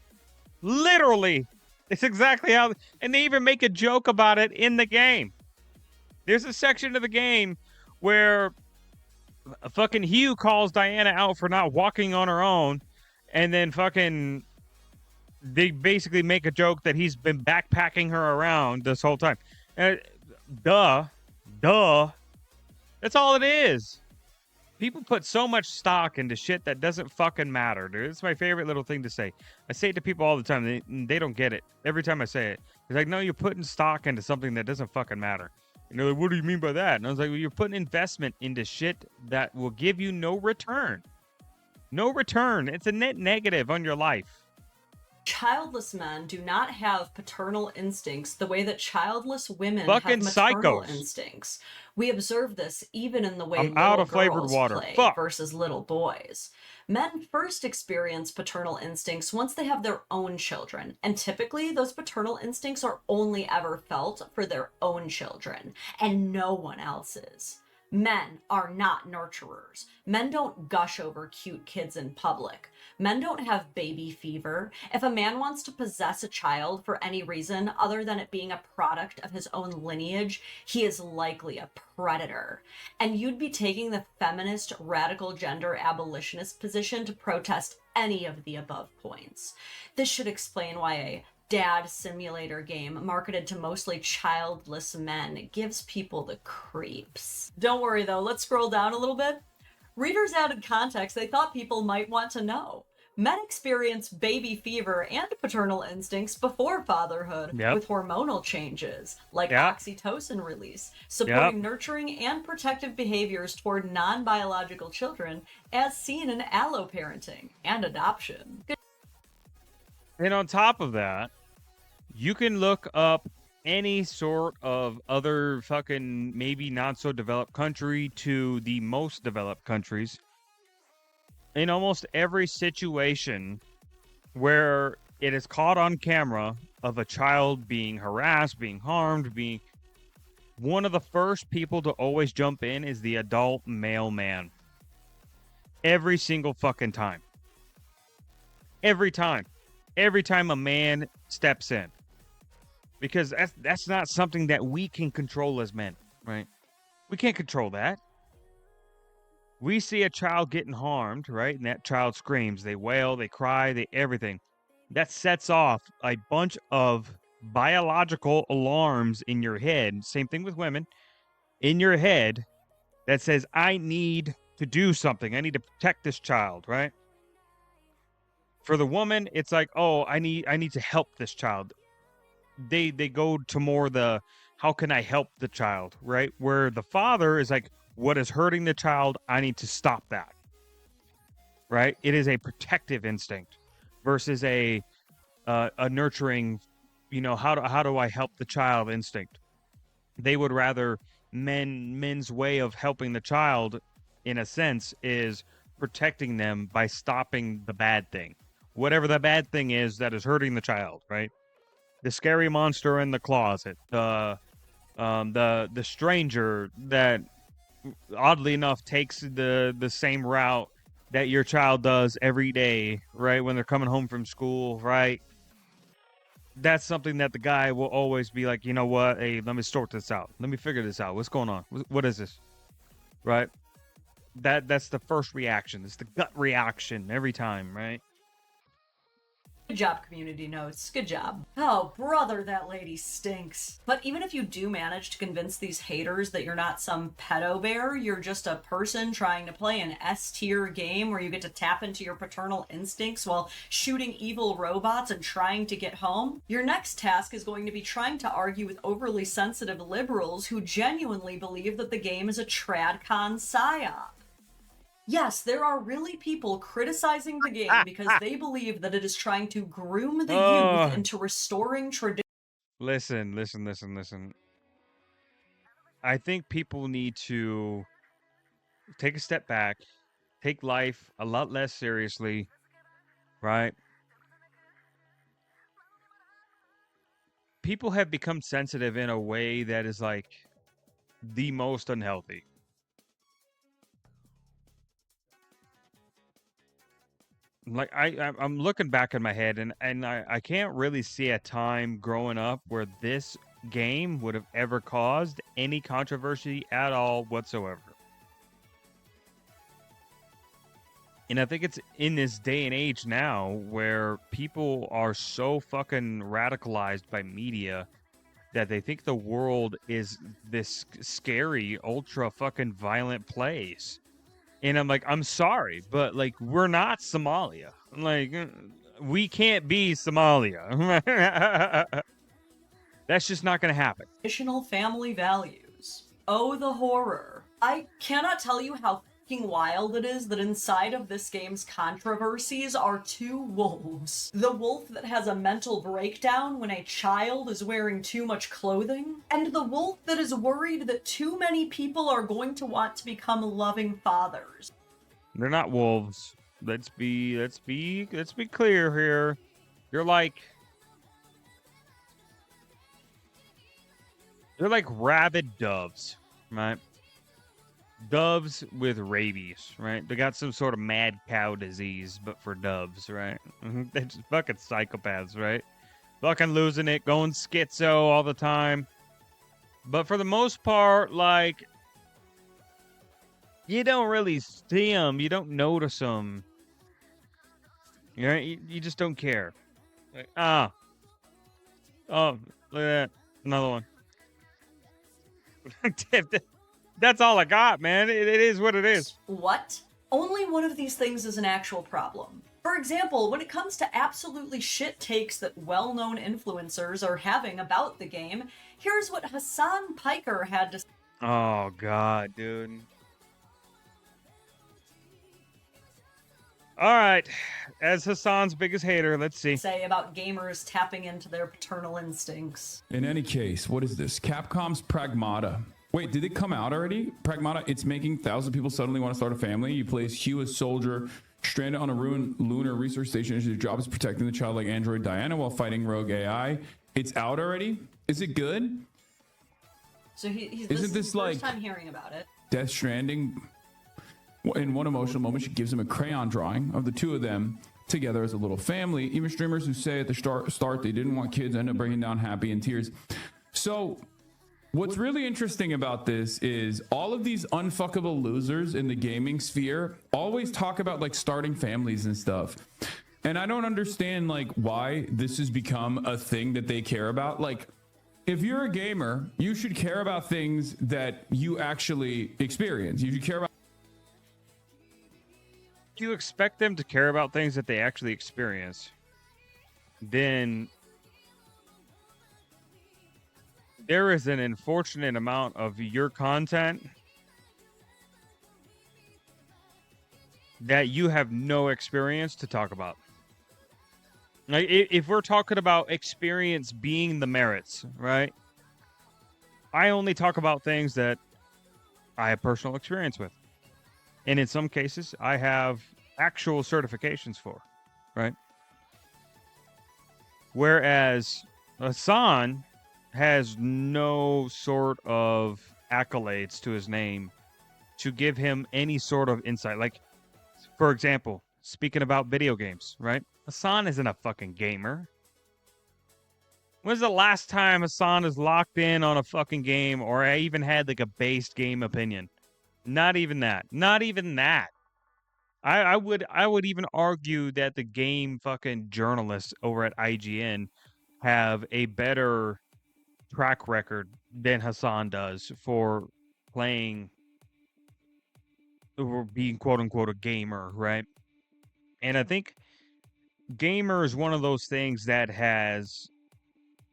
Speaker 2: It's exactly how, and they even make a joke about it in the game. There's a section of the game where fucking Hugh calls Diana out for not walking on her own, and then fucking they basically make a joke that he's been backpacking her around this whole time. Duh. That's all it is. People put so much stock into shit that doesn't fucking matter, dude. It's my favorite little thing to say. I say it to people all the time. They don't get it. Every time I say it, it's like, no, you're putting stock into something that doesn't fucking matter. And they're like, what do you mean by that? And I was like, well, you're putting investment into shit that will give you no return. No return. It's a net negative on your life.
Speaker 1: Childless men do not have paternal instincts the way that childless women
Speaker 2: Fucking
Speaker 1: have maternal
Speaker 2: psychos.
Speaker 1: instincts. We observe this even in the way
Speaker 2: I'm out
Speaker 1: little
Speaker 2: of flavored
Speaker 1: girls
Speaker 2: water.
Speaker 1: play
Speaker 2: Fuck.
Speaker 1: versus little boys. Men first experience paternal instincts once they have their own children, and typically those paternal instincts are only ever felt for their own children, and no one else's. Men are not nurturers. Men don't gush over cute kids in public. Men don't have baby fever. If a man wants to possess a child for any reason other than it being a product of his own lineage, he is likely a predator. And you'd be taking the feminist, radical gender abolitionist position to protest any of the above points. This should explain why a dad simulator game marketed to mostly childless men gives people the creeps. Don't worry though, let's scroll down a little bit. Readers added context they thought people might want to know. Men experience baby fever and paternal instincts before fatherhood with hormonal changes, like oxytocin release, supporting nurturing and protective behaviors toward non-biological children, as seen in alloparenting and adoption.
Speaker 2: And on top of that, you can look up any sort of other fucking maybe not so developed country to the most developed countries, in almost every situation where it is caught on camera of a child being harassed, being harmed, being one of the first people to always jump in is the adult male man. Every single fucking time. Every time. Every time a man steps in. Because that's not something that we can control as men, right? We can't control that. We see a child getting harmed, right? And that child screams, they wail, they cry, they everything. That sets off a bunch of biological alarms in your head. Same thing with women. In your head that says, I need to do something. I need to protect this child, right? For the woman, it's like, oh, I need to help this child. They go to more the how can I help the child, right? Where the father is like, what is hurting the child? I need to stop that. Right? It is a protective instinct versus a nurturing, how do I help the child instinct. They would rather men's way of helping the child in a sense is protecting them by stopping the bad thing. Whatever the bad thing is that is hurting the child, right? The scary monster in the closet, the stranger that oddly enough takes the same route that your child does every day, right? When they're coming home from school, right? That's something that the guy will always be like, you know what? Hey, let me sort this out. Let me figure this out. What's going on? What is this? Right? That's the first reaction. It's the gut reaction every time, right?
Speaker 1: Good job, community notes. Good job. Oh, brother, that lady stinks. But even if you do manage to convince these haters that you're not some pedo bear, you're just a person trying to play an S-tier game where you get to tap into your paternal instincts while shooting evil robots and trying to get home, your next task is going to be trying to argue with overly sensitive liberals who genuinely believe that the game is a tradcon psyop. Yes, there are really people criticizing the game because they believe that it is trying to groom the youth into restoring tradition.
Speaker 2: Listen. I think people need to take a step back, take life a lot less seriously, right? People have become sensitive in a way that is like the most unhealthy. Like I'm looking back in my head and I can't really see a time growing up where this game would have ever caused any controversy at all whatsoever. And I think it's in this day and age now where people are so fucking radicalized by media that they think the world is this scary, ultra fucking violent place. And I'm like, I'm sorry, but like, we're not Somalia. Like, we can't be Somalia. That's just not going to happen.
Speaker 1: Traditional family values. Oh, the horror. I cannot tell you how fucking wild it is that inside of this game's controversies are two wolves. The wolf that has a mental breakdown when a child is wearing too much clothing, and the wolf that is worried that too many people are going to want to become loving fathers.
Speaker 2: They're not wolves. Let's be clear here. They're like rabid doves, right? Doves with rabies, right? They got some sort of mad cow disease, but for doves, right? They're just fucking psychopaths, right? Fucking losing it, going schizo all the time. But for the most part, like, you don't really see them. You don't notice them. You just don't care. Like, oh, look at that. Another one. That's all I got, man. It is what it is.
Speaker 1: What? Only one of these things is an actual problem. For example, when it comes to absolutely shit takes that well-known influencers are having about the game, here's what Hassan Piker had to say.
Speaker 2: Oh, God, dude. All right. as Hassan's biggest hater. Let's see.
Speaker 1: Say about gamers tapping into their paternal instincts.
Speaker 6: In any case, what is this? Capcom's Pragmata. Wait, did it come out already? Pragmata, it's making thousands of people suddenly want to start a family. You play as Hugh, a soldier, stranded on a ruined lunar research station. Your job is protecting the childlike android Diana while fighting rogue AI. It's out already? Is it good?
Speaker 1: So
Speaker 6: Isn't
Speaker 1: this is
Speaker 6: this
Speaker 1: the
Speaker 6: like
Speaker 1: first time hearing about it.
Speaker 6: Death Stranding? In one emotional moment, she gives him a crayon drawing of the two of them together as a little family. Even streamers who say at the start they didn't want kids end up breaking down happy in tears. So what's really interesting about this is all of these unfuckable losers in the gaming sphere always talk about like starting families and stuff. And I don't understand like why this has become a thing that they care about. Like, if you're a gamer, you should care about things that you actually experience. You should care about.
Speaker 2: If you expect them to care about things that they actually experience, then there is an unfortunate amount of your content that you have no experience to talk about. Like, if we're talking about experience being the merits, right? I only talk about things that I have personal experience with. And in some cases, I have actual certifications for, right? Whereas Hassan has no sort of accolades to his name to give him any sort of insight. Like, for example, speaking about video games, right? Hassan isn't a fucking gamer. When's the last time Hassan is locked in on a fucking game or I even had like a based game opinion? Not even that. Not even that. I would even argue that the game fucking journalists over at IGN have a better track record than Hassan does for playing or being quote unquote a gamer, right? And I think gamer is one of those things that has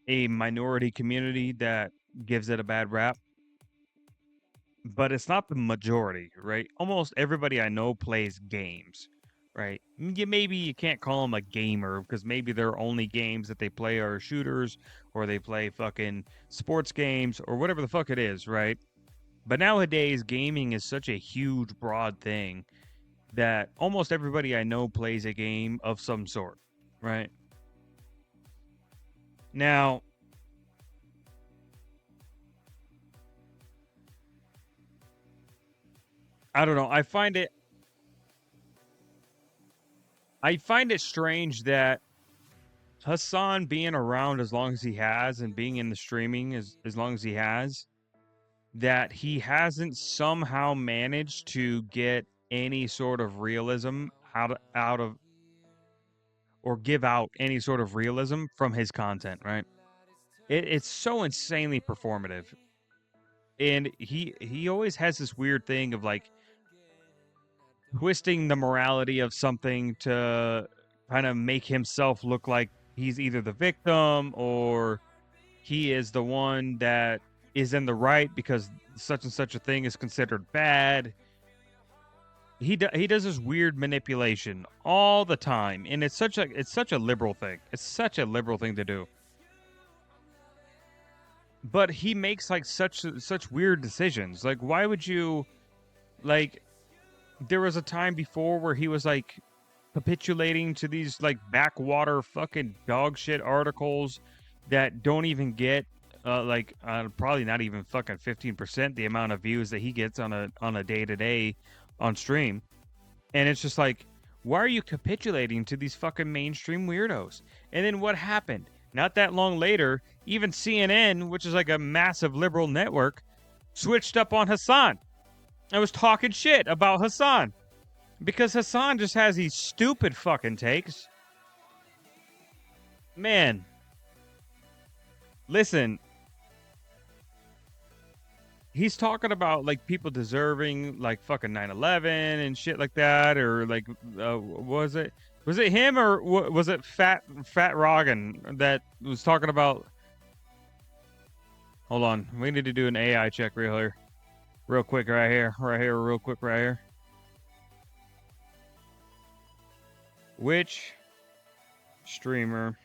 Speaker 2: a minority community that gives it a bad rap. But it's not the majority, right? Almost everybody I know plays games, right? Maybe you can't call them a gamer because maybe their only games that they play are shooters or they play fucking sports games or whatever the fuck it is, right? But nowadays, gaming is such a huge, broad thing that almost everybody I know plays a game of some sort, right? Now, I don't know. I find it strange that Hassan being around as long as he has and being in the streaming as long as he has, that he hasn't somehow managed to get any sort of realism out of or give out any sort of realism from his content, right? It's so insanely performative. And he always has this weird thing of like twisting the morality of something to kind of make himself look like he's either the victim or he is the one that is in the right because such and such a thing is considered bad. He does this weird manipulation all the time, and it's such a liberal thing. It's such a liberal thing to do. But he makes like such weird decisions. Like, why would you like? There was a time before where he was like capitulating to these like backwater fucking dog shit articles that don't even get probably not even fucking 15% the amount of views that he gets on a day-to-day on stream. And it's just like, why are you capitulating to these fucking mainstream weirdos? And then what happened? Not that long later, even CNN, which is like a massive liberal network, switched up on Hassan. I was talking shit about Hassan because Hassan just has these stupid fucking takes. Man, listen, he's talking about like people deserving like fucking 9/11 and shit like that, or like was it him or was it Fat Rogan that was talking about? Hold on, we need to do an AI check real quick right here. Which streamer?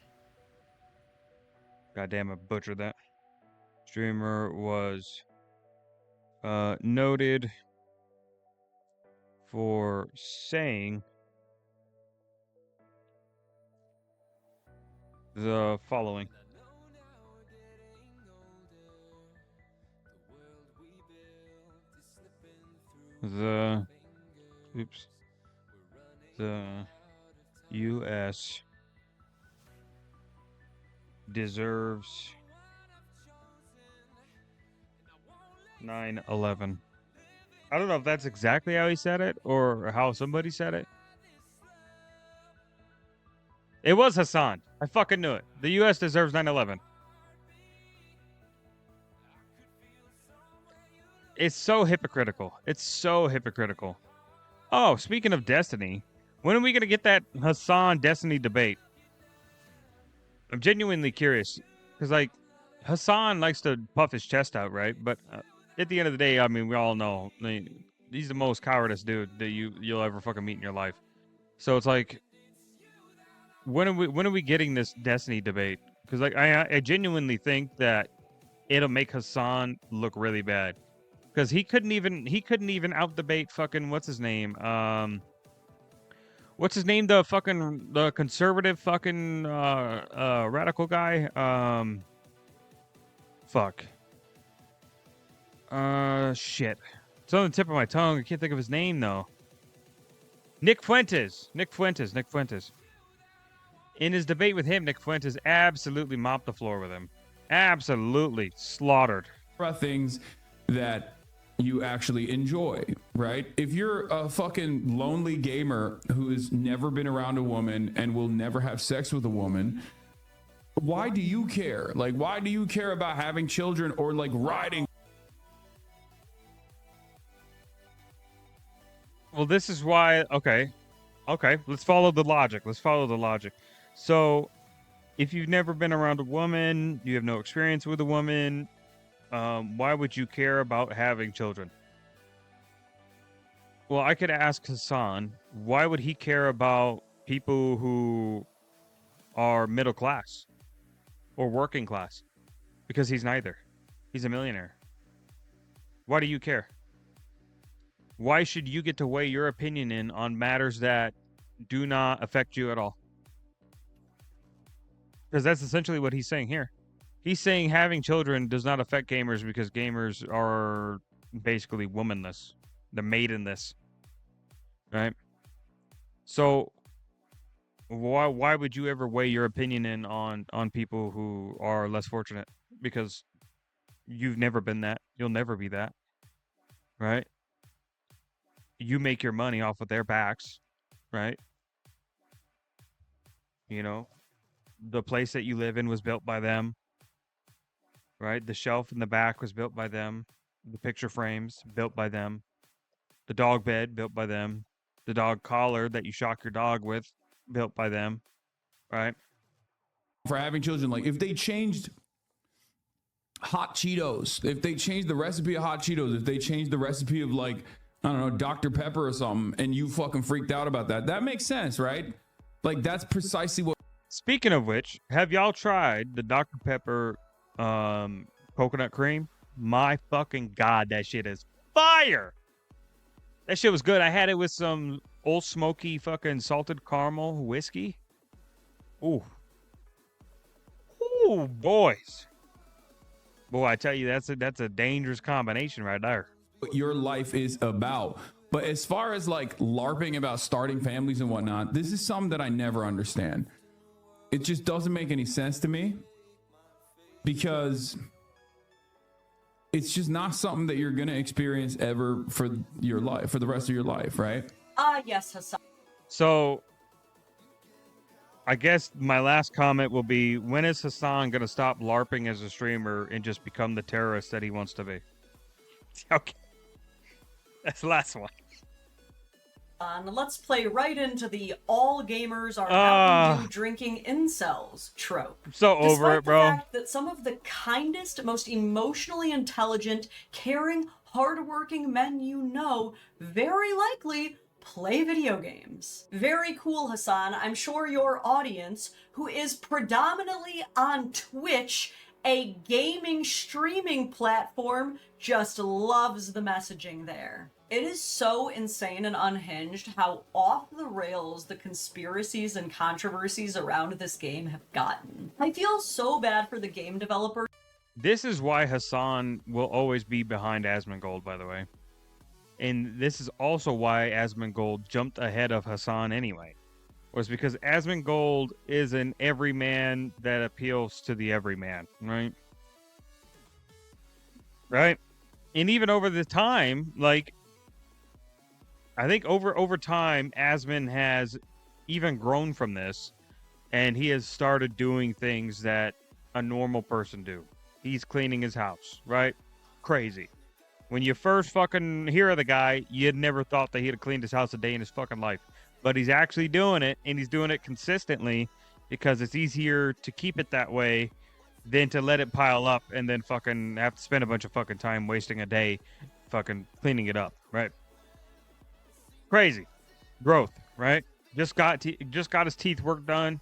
Speaker 2: Goddamn, I butchered that. Streamer was noted for saying the following. The U.S. deserves 9/11. I don't know if that's exactly how he said it or how somebody said it. It was Hassan. I fucking knew it. The U.S. deserves 9/11. It's so hypocritical. It's so hypocritical. Oh, speaking of Destiny, when are we going to get that Hassan Destiny debate? I'm genuinely curious. Because, like, Hassan likes to puff his chest out, right? But at the end of the day, I mean, we all know he's the most cowardice dude that you'll ever fucking meet in your life. So it's like, when are we getting this Destiny debate? Because like I genuinely think that it'll make Hassan look really bad. Because he couldn't even out debate fucking what's his name? What's his name? The conservative fucking radical guy? Fuck. Shit. It's on the tip of my tongue. I can't think of his name though. Nick Fuentes. In his debate with him, Nick Fuentes absolutely mopped the floor with him. Absolutely slaughtered.
Speaker 6: Things that you actually enjoy, right? If you're a fucking lonely gamer who has never been around a woman and will never have sex with a woman, why do you care? Like, why do you care about having children or like riding?
Speaker 2: Well, this is why. Okay. Let's follow the logic. So, if you've never been around a woman, you have no experience with a woman, why would you care about having children? Well, I could ask Hassan, why would he care about people who are middle class or working class? Because he's neither. He's a millionaire. Why do you care? Why should you get to weigh your opinion in on matters that do not affect you at all? Because that's essentially what he's saying here. He's saying having children does not affect gamers because gamers are basically womanless. They're maidenless. Right? So why would you ever weigh your opinion in on people who are less fortunate? Because you've never been that. You'll never be that. Right? You make your money off of their backs. Right? You know, the place that you live in was built by them. Right? The shelf in the back was built by them. The picture frames built by them. The dog bed built by them. The dog collar that you shock your dog with built by them. Right?
Speaker 6: For having children, like if they changed hot Cheetos, if they changed the recipe of hot Cheetos, if they changed the recipe of like, I don't know, Dr. Pepper or something, and you fucking freaked out about that, that makes sense, right? Like that's precisely what.
Speaker 2: Speaking of which, have y'all tried the Dr. Pepper coconut cream? My fucking God, that shit is fire. That shit was good. I had it with some Old Smoky fucking salted caramel whiskey. Ooh. Ooh, boys. Boy, I tell you, that's a dangerous combination right there.
Speaker 6: What your life is about. But as far as like LARPing about starting families and whatnot, this is something that I never understand. It just doesn't make any sense to me because it's just not something that you're going to experience ever for your life, for the rest of your life, right?
Speaker 1: Yes, Hassan.
Speaker 2: So, I guess my last comment will be, when is Hassan going to stop LARPing as a streamer and just become the terrorist that he wants to be? Okay. That's the last one.
Speaker 1: Let's play right into the all gamers are Mountain Dew drinking incels trope.
Speaker 2: I'm so over
Speaker 1: Despite
Speaker 2: it, bro.
Speaker 1: the fact that some of the kindest, most emotionally intelligent, caring, hardworking men you know very likely play video games. Very cool, Hassan. I'm sure your audience, who is predominantly on Twitch, a gaming streaming platform, just loves the messaging there. It is so insane and unhinged how off the rails the conspiracies and controversies around this game have gotten. I feel so bad for the game developer.
Speaker 2: This is why Hassan will always be behind Asmongold, by the way. And this is also why Asmongold jumped ahead of Hassan anyway. Was because Asmongold is an everyman that appeals to the everyman, right? Right? And even over the time, like, I think over time, Asmon has even grown from this, and he has started doing things that a normal person do. He's cleaning his house, right? Crazy. When you first fucking hear of the guy, you'd never thought that he'd have cleaned his house a day in his fucking life. But he's actually doing it, and he's doing it consistently because it's easier to keep it that way than to let it pile up and then fucking have to spend a bunch of fucking time wasting a day fucking cleaning it up, right? Crazy growth, right? Just got his teeth work done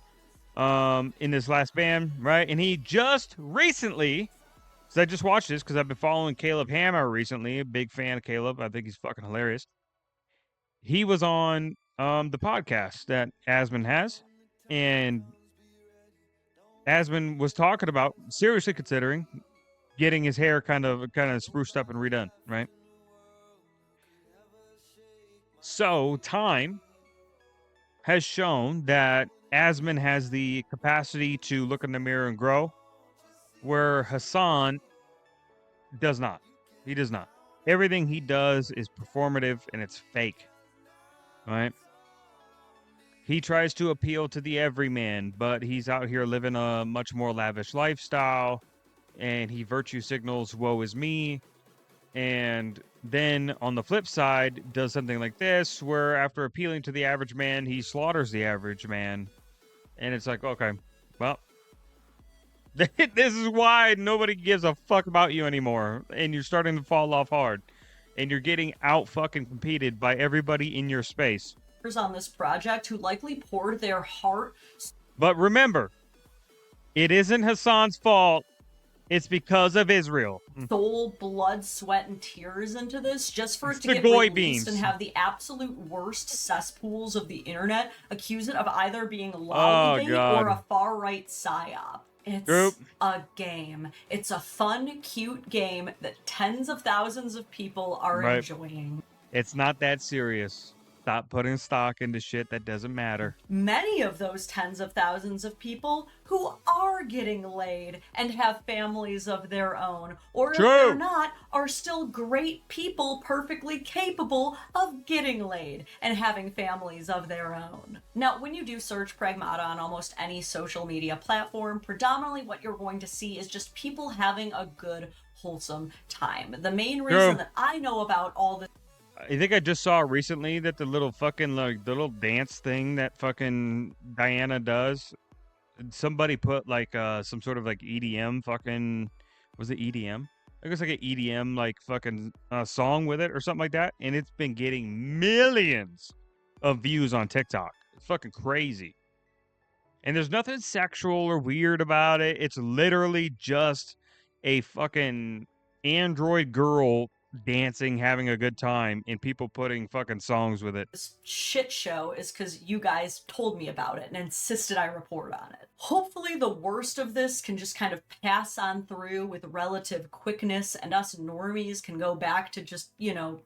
Speaker 2: in this last band, right? And he just recently, so I just watched this because I've been following Caleb Hammer recently. A big fan of Caleb. I think he's fucking hilarious. He was on the podcast that Asmon has, and Asmon was talking about seriously considering getting his hair kind of spruced up and redone, right? So time has shown that Asmon has the capacity to look in the mirror and grow, where Hassan does not. He does not. Everything he does is performative and it's fake, right? He tries to appeal to the everyman, but he's out here living a much more lavish lifestyle, and he virtue signals, woe is me. And then on the flip side, does something like this, where after appealing to the average man, he slaughters the average man. And it's like, okay, well, this is why nobody gives a fuck about you anymore. And you're starting to fall off hard. And you're getting out fucking competed by everybody in your space.
Speaker 1: On this project who likely poured their heart.
Speaker 2: But remember, it isn't Hassan's fault. It's because of Israel.
Speaker 1: Soul, blood, sweat, and tears into this just for it to
Speaker 2: the
Speaker 1: get
Speaker 2: goy
Speaker 1: released
Speaker 2: beans.
Speaker 1: and have the absolute worst cesspools of the internet accuse it of either being
Speaker 2: Oh,
Speaker 1: lollybait
Speaker 2: God.
Speaker 1: or a far-right psyop. It's
Speaker 2: Group.
Speaker 1: a game. It's a fun, cute game that tens of thousands of people are
Speaker 2: Right.
Speaker 1: enjoying.
Speaker 2: It's not that serious. Stop putting stock into shit that doesn't matter.
Speaker 1: Many of those tens of thousands of people who are getting laid and have families of their own, or if
Speaker 2: True.
Speaker 1: they're not, are still great people perfectly capable of getting laid and having families of their own. Now, when you do search Pragmata on almost any social media platform, predominantly what you're going to see is just people having a good, wholesome time. The main reason
Speaker 2: True.
Speaker 1: that I know about all this
Speaker 2: I think I just saw recently that the little fucking like the little dance thing that fucking Diana does. Somebody put like some sort of like EDM fucking, was it EDM? I guess like an EDM like fucking song with it or something like that, and it's been getting millions of views on TikTok. It's fucking crazy. And there's nothing sexual or weird about it. It's literally just a fucking android girl dancing, having a good time, and people putting fucking songs with it.
Speaker 1: this shit show is because you guys told me about it and insisted I report on it. Hopefully the worst of this can just kind of pass on through with relative quickness and us normies can go back to just,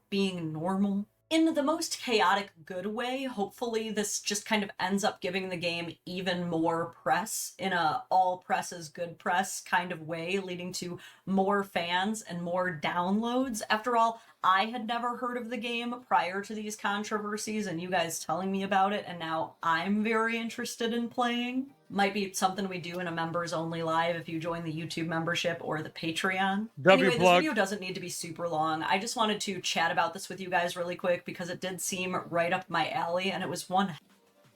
Speaker 1: being normal. In the most chaotic good way, hopefully this just kind of ends up giving the game even more press in a all press is good press kind of way, leading to more fans and more downloads. After all, I had never heard of the game prior to these controversies and you guys telling me about it, and now I'm very interested in playing. Might be something we do in a members only live if you join the YouTube membership or the Patreon. Anyway, this video doesn't need to be super long. I just wanted to chat about this with you guys really quick because it did seem right up my alley and it was one.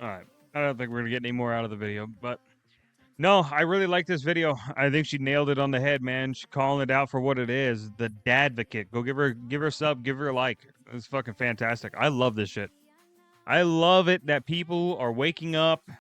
Speaker 2: Alright, I don't think we're gonna get any more out of the video, but no, I really like this video. I think she nailed it on the head, man. She's calling it out for what it is. The Dadvocate. Go give her a sub, give her a like. It's fucking fantastic. I love this shit. I love it that people are waking up